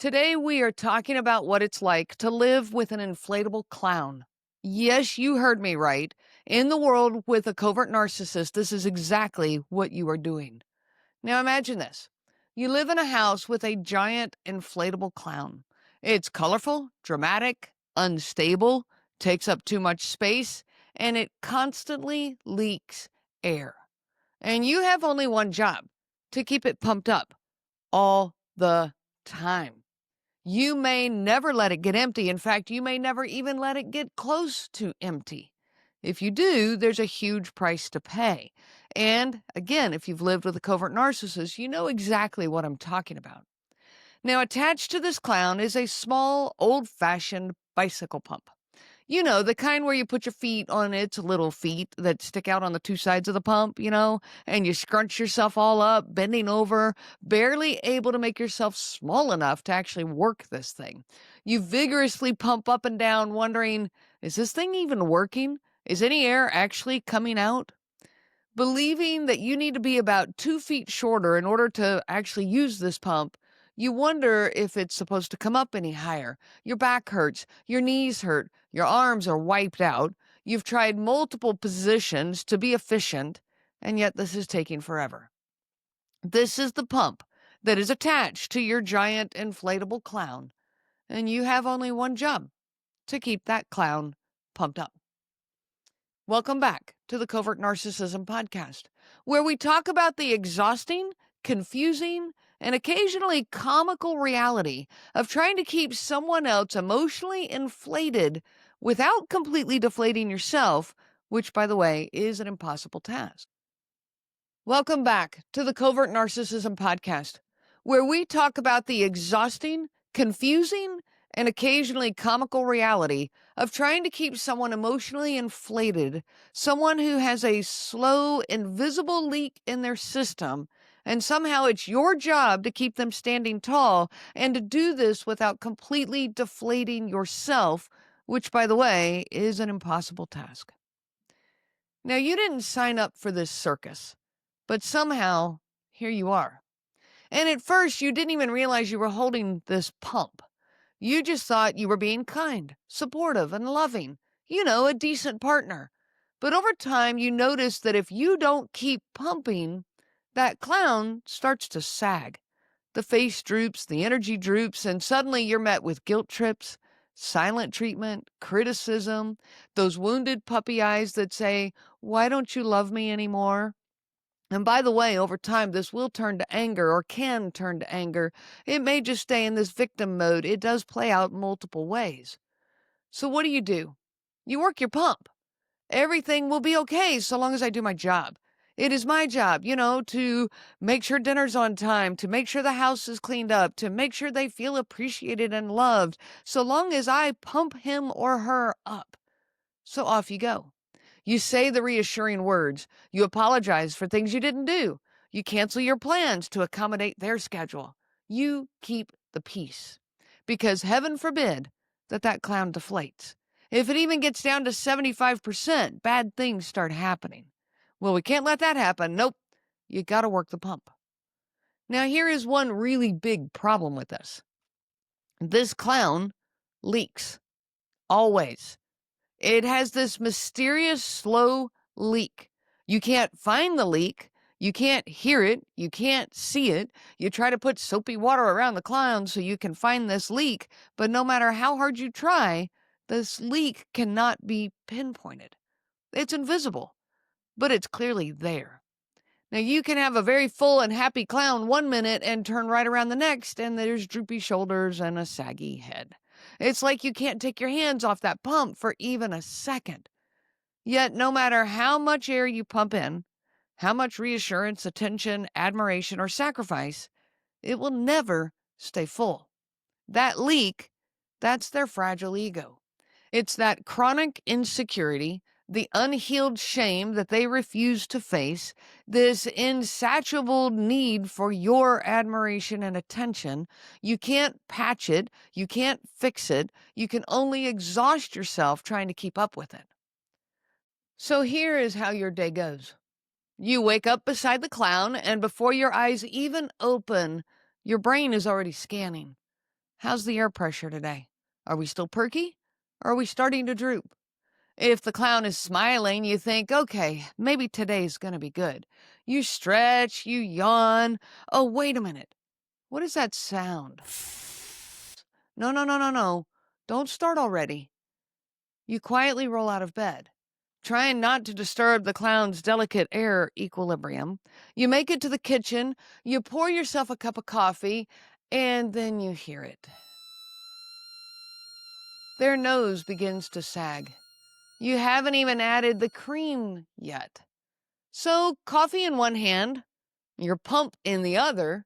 Today, we are talking about what it's like to live with an inflatable clown. Yes, you heard me right. In the world with a covert narcissist, this is exactly what you are doing. Now, imagine this. You live in a house with a giant inflatable clown. It's colorful, dramatic, unstable, takes up too much space, and it constantly leaks air. And you have only one job: to keep it pumped up all the time. You may never let it get empty. In fact, you may never even let it get close to empty. If you do, there's a huge price to pay. And again, if you've lived with a covert narcissist, you know exactly what I'm talking about. Now, attached to this clown is a small, old-fashioned bicycle pump. You know, the kind where you put your feet on its little feet that stick out on the two sides of the pump, and you scrunch yourself all up, bending over, barely able to make yourself small enough to actually work this thing. You vigorously pump up and down, wondering, is this thing even working? Is any air actually coming out? Believing that you need to be about 2 feet shorter in order to actually use this pump, you wonder if it's supposed to come up any higher. Your back hurts, your knees hurt, your arms are wiped out. You've tried multiple positions to be efficient, and yet this is taking forever. This is the pump that is attached to your giant inflatable clown, and you have only one job: to keep that clown pumped up. Welcome back to the Covert Narcissism Podcast, where we talk about the exhausting, confusing, and occasionally comical reality of trying to keep someone else emotionally inflated without completely deflating yourself, which, by the way, is an impossible task. Welcome back to the Covert Narcissism Podcast, where we talk about the exhausting, confusing, and occasionally comical reality of trying to keep someone emotionally inflated, someone who has a slow, invisible leak in their system, and somehow it's your job to keep them standing tall and to do this without completely deflating yourself, which, by the way, is an impossible task. Now, you didn't sign up for this circus, but somehow here you are. And at first, you didn't even realize you were holding this pump. You just thought you were being kind, supportive, and loving. A decent partner. But over time, you notice that if you don't keep pumping, that clown starts to sag. The face droops, the energy droops, and suddenly you're met with guilt trips, silent treatment, criticism, those wounded puppy eyes that say, "Why don't you love me anymore?" And by the way, over time, this will turn to anger, or can turn to anger. It may just stay in this victim mode. It does play out multiple ways. So what do? You work your pump. Everything will be okay so long as I do my job. It is my job, to make sure dinner's on time, to make sure the house is cleaned up, to make sure they feel appreciated and loved, so long as I pump him or her up. So off you go. You say the reassuring words. You apologize for things you didn't do. You cancel your plans to accommodate their schedule. You keep the peace. Because heaven forbid that clown deflates. If it even gets down to 75%, bad things start happening. Well, we can't let that happen. Nope. You got to work the pump. Now, here is one really big problem with this. This clown leaks. Always. It has this mysterious, slow leak. You can't find the leak. You can't hear it. You can't see it. You try to put soapy water around the clown so you can find this leak, but no matter how hard you try, this leak cannot be pinpointed. It's invisible, but it's clearly there. Now, you can have a very full and happy clown one minute and turn right around the next, and there's droopy shoulders and a saggy head. It's like you can't take your hands off that pump for even a second. Yet, no matter how much air you pump in, how much reassurance, attention, admiration, or sacrifice, it will never stay full. That leak, that's their fragile ego. It's that chronic insecurity, the unhealed shame that they refuse to face, this insatiable need for your admiration and attention. You can't patch it. You can't fix it. You can only exhaust yourself trying to keep up with it. So here is how your day goes. You wake up beside the clown, and before your eyes even open, your brain is already scanning. How's the air pressure today? Are we still perky? Or are we starting to droop? If the clown is smiling, you think, okay, maybe today's going to be good. You stretch, you yawn. Oh, wait a minute. What is that sound? No, no, no, no, no. Don't start already. You quietly roll out of bed. Trying not to disturb the clown's delicate air equilibrium, you make it to the kitchen, you pour yourself a cup of coffee, and then you hear it. Their nose begins to sag. You haven't even added the cream yet. So, coffee in one hand, your pump in the other,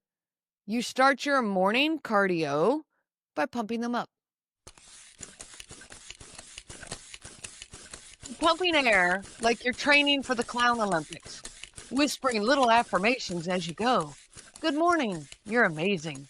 you start your morning cardio by pumping them up. Pumping air like you're training for the Clown Olympics, whispering little affirmations as you go. Good morning. You're amazing.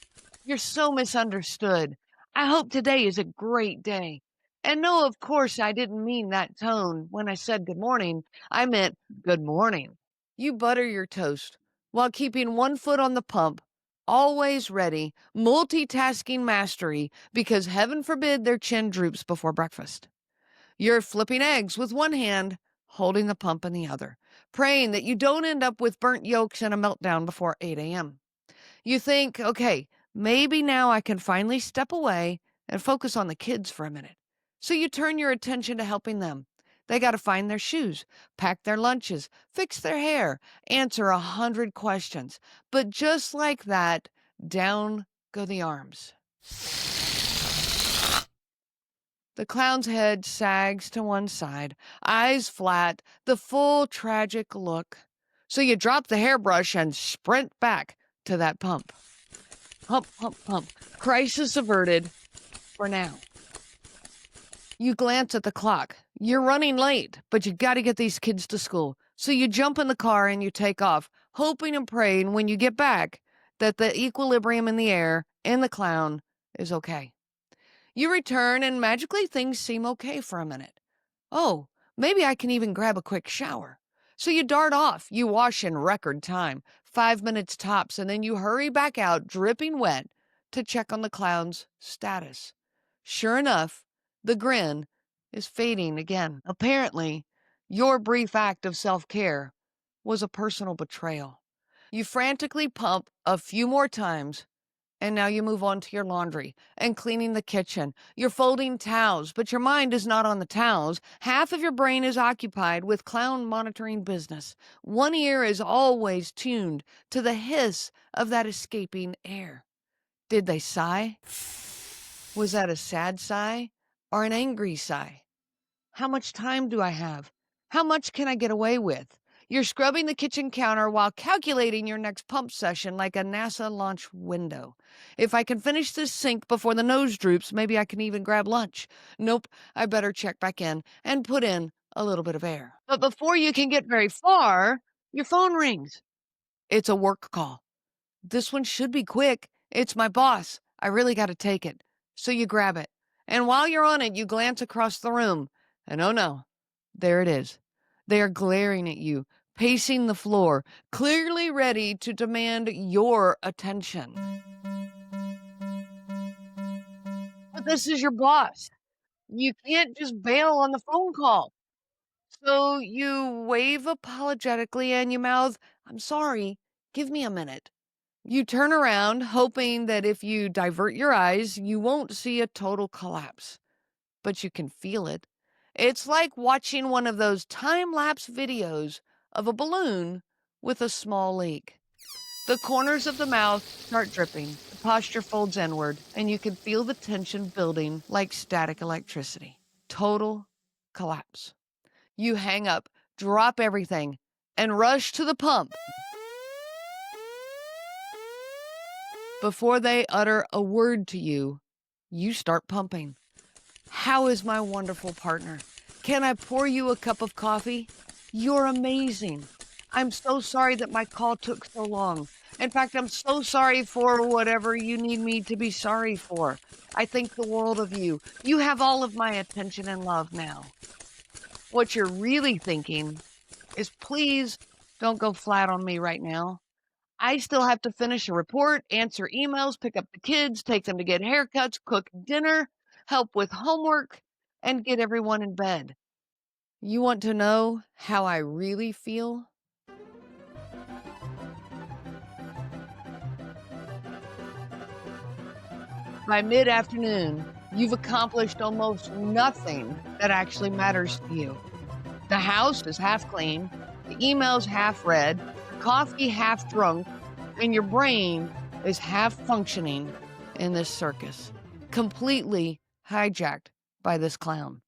You're so misunderstood. I hope today is a great day. And no, of course, I didn't mean that tone when I said good morning. I meant good morning. You butter your toast while keeping one foot on the pump, always ready, multitasking mastery, because heaven forbid their chin droops before breakfast. You're flipping eggs with one hand, holding the pump in the other, praying that you don't end up with burnt yolks and a meltdown before 8 a.m. You think, okay, maybe now I can finally step away and focus on the kids for a minute. So you turn your attention to helping them. They got to find their shoes, pack their lunches, fix their hair, answer 100 questions. But just like that, down go the arms. The clown's head sags to one side, eyes flat, the full tragic look. So you drop the hairbrush and sprint back to that pump. Pump, pump, pump. Crisis averted for now. You glance at the clock. You're running late, but you got to get these kids to school. So you jump in the car and you take off, hoping and praying when you get back that the equilibrium in the air and the clown is okay. You return and magically things seem okay for a minute. Oh, maybe I can even grab a quick shower. So you dart off, you wash in record time, 5 minutes tops, and then you hurry back out, dripping wet, to check on the clown's status. Sure enough, the grin is fading again. Apparently, your brief act of self-care was a personal betrayal. You frantically pump a few more times, and now you move on to your laundry and cleaning the kitchen. You're folding towels, but your mind is not on the towels. Half of your brain is occupied with clown monitoring business. One ear is always tuned to the hiss of that escaping air. Did they sigh? Was that a sad sigh or an angry sigh? How much time do I have? How much can I get away with? You're scrubbing the kitchen counter while calculating your next pump session like a NASA launch window. If I can finish this sink before the nose droops, maybe I can even grab lunch. Nope, I better check back in and put in a little bit of air. But before you can get very far, your phone rings. It's a work call. This one should be quick. It's my boss. I really got to take it. So you grab it. And while you're on it, you glance across the room. And oh no, there it is. They are glaring at you, pacing the floor, clearly ready to demand your attention. But this is your boss. You can't just bail on the phone call. So you wave apologetically and you mouth, I'm sorry, give me a minute. You turn around, hoping that if you divert your eyes, you won't see a total collapse. But you can feel it. It's like watching one of those time-lapse videos of a balloon with a small leak. The corners of the mouth start dripping, the posture folds inward, and you can feel the tension building like static electricity. Total collapse. You hang up, drop everything, and rush to the pump. Before they utter a word to you, you start pumping. How is my wonderful partner? Can I pour you a cup of coffee? You're amazing. I'm so sorry that my call took so long. In fact, I'm so sorry for whatever you need me to be sorry for. I think the world of you. You have all of my attention and love now. What you're really thinking is, please don't go flat on me right now. I still have to finish a report, answer emails, pick up the kids, take them to get haircuts, cook dinner, help with homework, and get everyone in bed. You want to know how I really feel? By mid-afternoon, you've accomplished almost nothing that actually matters to you. The house is half clean, the email's half read, the coffee half drunk, and your brain is half functioning in this circus, completely hijacked by this clown.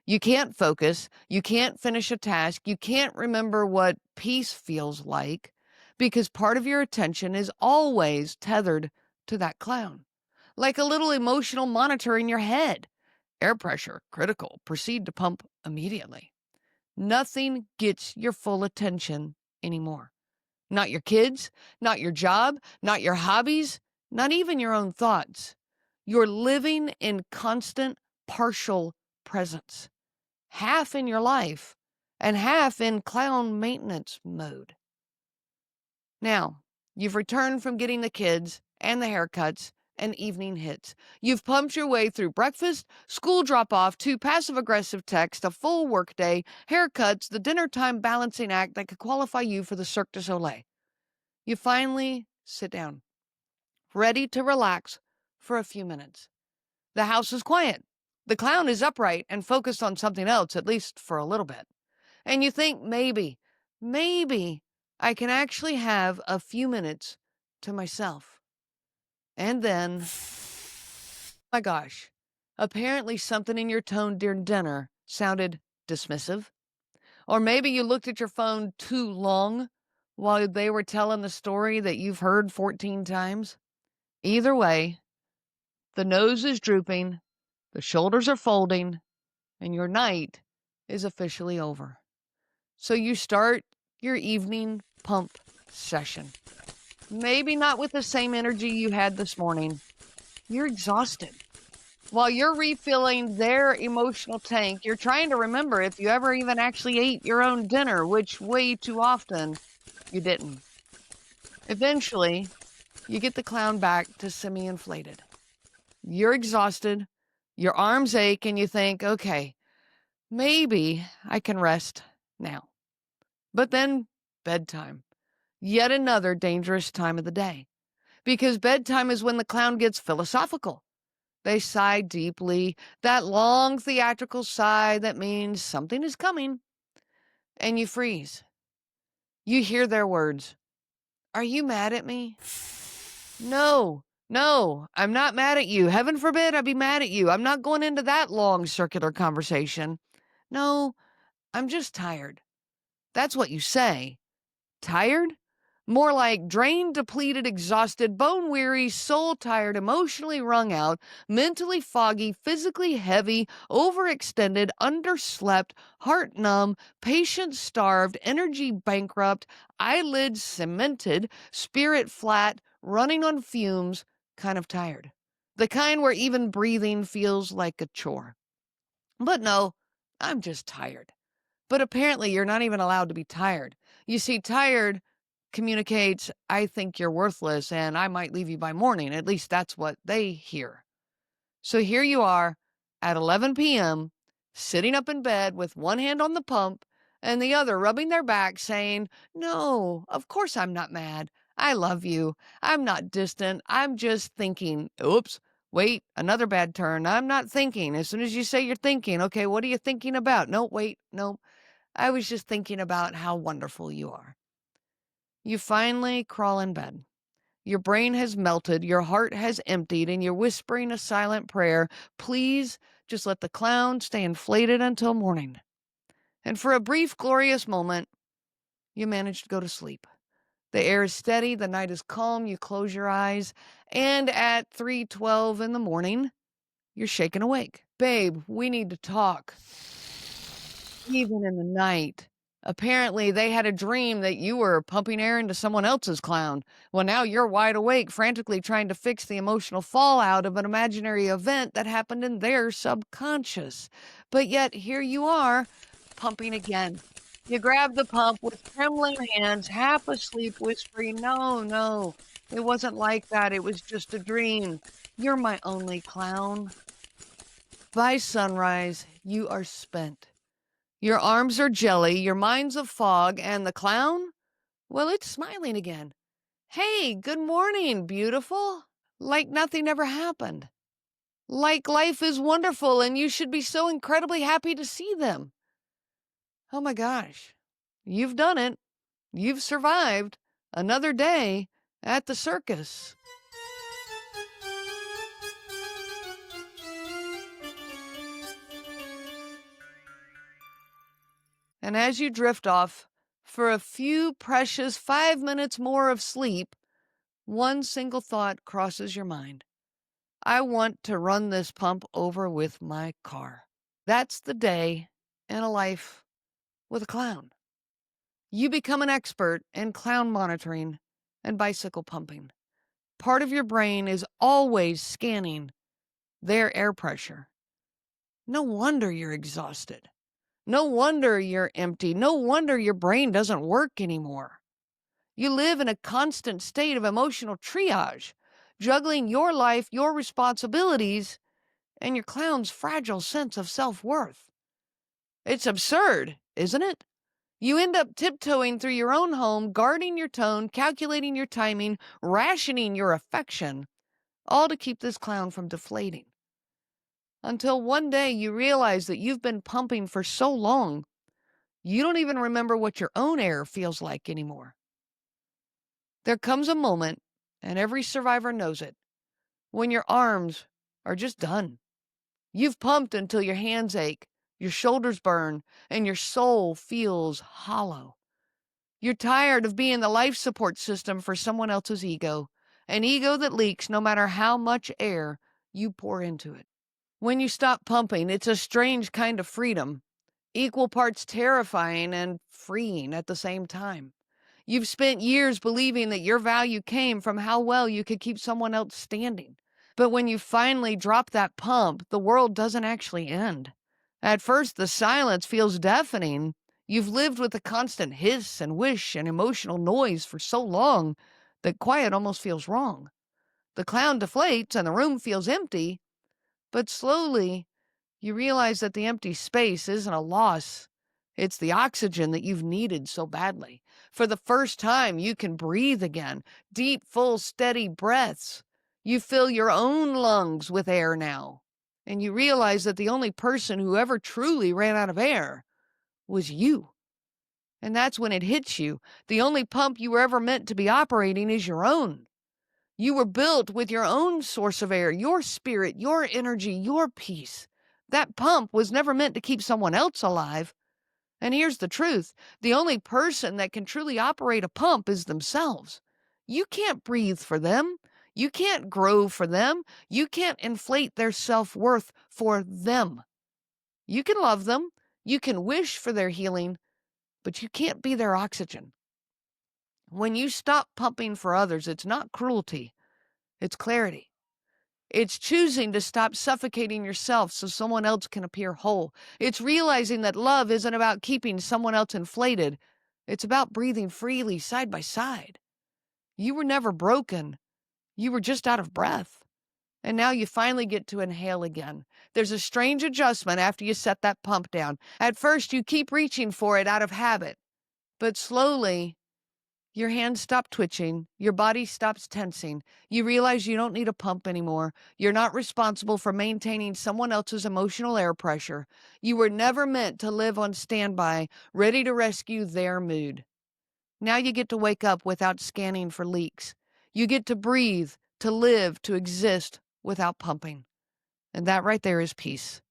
You can't focus, you can't finish a task, you can't remember what peace feels like, because part of your attention is always tethered to that clown. Like a little emotional monitor in your head. Air pressure, critical, proceed to pump immediately. Nothing gets your full attention anymore. Not your kids, not your job, not your hobbies, not even your own thoughts. You're living in constant partial presence. Half in your life and half in clown maintenance mode. Now, you've returned from getting the kids and the haircuts and evening hits. You've pumped your way through breakfast, school drop-off, 2 passive-aggressive texts, a full workday, haircuts, the dinner time balancing act that could qualify you for the Cirque du Soleil. You finally sit down, ready to relax for a few minutes. The house is quiet. The clown is upright and focused on something else, at least for a little bit. And you think maybe I can actually have a few minutes to myself. And then, my gosh, apparently something in your tone during dinner sounded dismissive. Or maybe you looked at your phone too long while they were telling the story that you've heard 14 times. Either way, the nose is drooping, the shoulders are folding, and your night is officially over. So you start your evening pump session. Maybe not with the same energy you had this morning. You're exhausted. While you're refilling their emotional tank, you're trying to remember if you ever even actually ate your own dinner, which way too often you didn't. Eventually, you get the clown back to semi-inflated. You're exhausted, your arms ache, and you think, okay, maybe I can rest now. But then, bedtime. Yet another dangerous time of the day. Because bedtime is when the clown gets philosophical. They sigh deeply, that long theatrical sigh that means something is coming. And you freeze. You hear their words. Are you mad at me? No, I'm not mad at you. Heaven forbid I be mad at you. I'm not going into that long circular conversation. No, I'm just tired. That's what you say. Tired? More like drained, depleted, exhausted, bone-weary, soul-tired, emotionally wrung out, mentally foggy, physically heavy, overextended, underslept, heart-numb, patience-starved, energy bankrupt, eyelids cemented, spirit flat, running on fumes, kind of tired. The kind where even breathing feels like a chore. But no, I'm just tired. But apparently you're not even allowed to be tired. You see, tired communicates, I think you're worthless and I might leave you by morning. At least that's what they hear. So here you are at 11 p.m., sitting up in bed with one hand on the pump and the other rubbing their back saying, no, of course I'm not mad. I love you. I'm not distant. I'm just thinking. Oops. Wait, another bad turn. I'm not thinking. As soon as you say you're thinking, okay, what are you thinking about? No, wait, no. I was just thinking about how wonderful you are. You finally crawl in bed. Your brain has melted, your heart has emptied, and you're whispering a silent prayer. Please just let the clown stay inflated until morning. And for a brief, glorious moment, you manage to go to sleep. The air is steady, the night is calm, you close your eyes, and at 3:12 in the morning, you're shaken awake. Babe, we need to talk. Even in the night. Apparently, they had a dream that you were pumping air into someone else's clown. Well, now you're wide awake, frantically trying to fix the emotional fallout of an imaginary event that happened in their subconscious. But yet, here you are, pumping again. You grab the pump with trembling hands, half asleep, whispering, "No, no, it wasn't like that. It was just a dream. You're my only clown." By sunrise, you are spent. Your arms are jelly, your mind's a fog, and the clown? Well, it's smiling again. "Hey, good morning, beautiful." Like nothing ever happened. Like life is wonderful and you should be so incredibly happy to see them. Oh my gosh. You've done it. You've survived another day at the circus. And as you drift off for a few precious 5 minutes more of sleep, one single thought crosses your mind. I want to run this pump over with my car. That's the day in a life with a clown. You become an expert in clown monitoring and bicycle pumping. Part of your brain is always scanning their air pressure. No wonder you're exhausted. No wonder you're empty. No wonder your brain doesn't work anymore. You live in a constant state of emotional triage, juggling your life, your responsibilities, and your clown's fragile sense of self-worth. It's absurd, isn't it? You end up tiptoeing through your own home, guarding your tone, calculating your timing, rationing your affection, all to keep this clown from deflating. Until one day you realize that you've been pumping for so long, you don't even remember what your own air feels like anymore. There comes a moment, and every survivor knows it, when your arms are just done. You've pumped until your hands ache, your shoulders burn, and your soul feels hollow. You're tired of being the life support system for someone else's ego, an ego that leaks no matter how much air you pour into it. When you stop pumping, it's a strange kind of freedom, equal parts terrifying and freeing at the same time. You've spent years believing that your value came from how well you could keep someone else standing. But when you finally drop that pump, the world doesn't actually end. At first, the silence feels deafening. You've lived with the constant hiss and wish and emotional noise for so long that quiet almost feels wrong. The clown deflates and the room feels empty, but slowly you realize that the empty space isn't a loss. It's the oxygen that you've needed so badly. For the first time, you can breathe again, deep, full, steady breaths. You fill your own lungs with air now. And you realize that the only person who ever truly ran out of air was you. And that's when it hits you. The only pump you were ever meant to be operating is your own. You were built with your own source of air, your spirit, your energy, your peace. That pump was never meant to keep someone else alive. And here's the truth. The only person that can truly operate a pump is themselves. You can't breathe for them. You can't grow for them. You can't inflate their self-worth for them. You can love them. You can wish for their healing, but you can't be their oxygen. When you stop pumping for others, it's not cruelty. It's clarity. It's choosing to stop suffocating yourself so someone else can appear whole. It's realizing that love isn't about keeping someone else inflated. It's about breathing freely side by side. You were never broken. You were just out of breath. And now you finally get to inhale again. There's a strange adjustment after you set that pump down. At first, you keep reaching for it out of habit. But slowly, your hands stop twitching. Your body stops tensing. You realize you don't need a pump anymore. You're not responsible for maintaining someone else's emotional air pressure. You were never meant to live on standby, ready to rescue their mood. Now you get to wake up without scanning for leaks. You get to breathe, to live, to exist without pumping. And that right there is peace.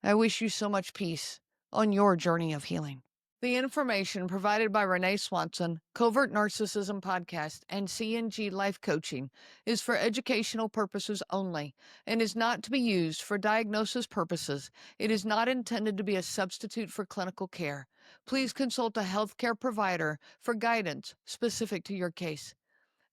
I wish you so much peace on your journey of healing. The information provided by Renee Swanson, Covert Narcissism Podcast, and CNG Life Coaching is for educational purposes only and is not to be used for diagnosis purposes. It is not intended to be a substitute for clinical care. Please consult a healthcare provider for guidance specific to your case.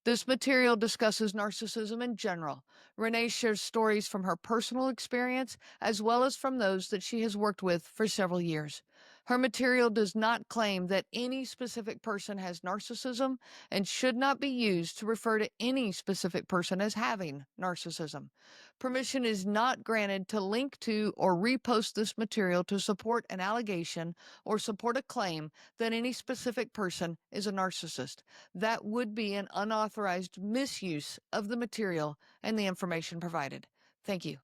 This material discusses narcissism in general. Renee shares stories from her personal experience as well as from those that she has worked with for several years. Her material does not claim that any specific person has narcissism and should not be used to refer to any specific person as having narcissism. Permission is not granted to link to or repost this material to support an allegation or support a claim that any specific person is a narcissist. That would be an unauthorized misuse of the material and the information provided. Thank you.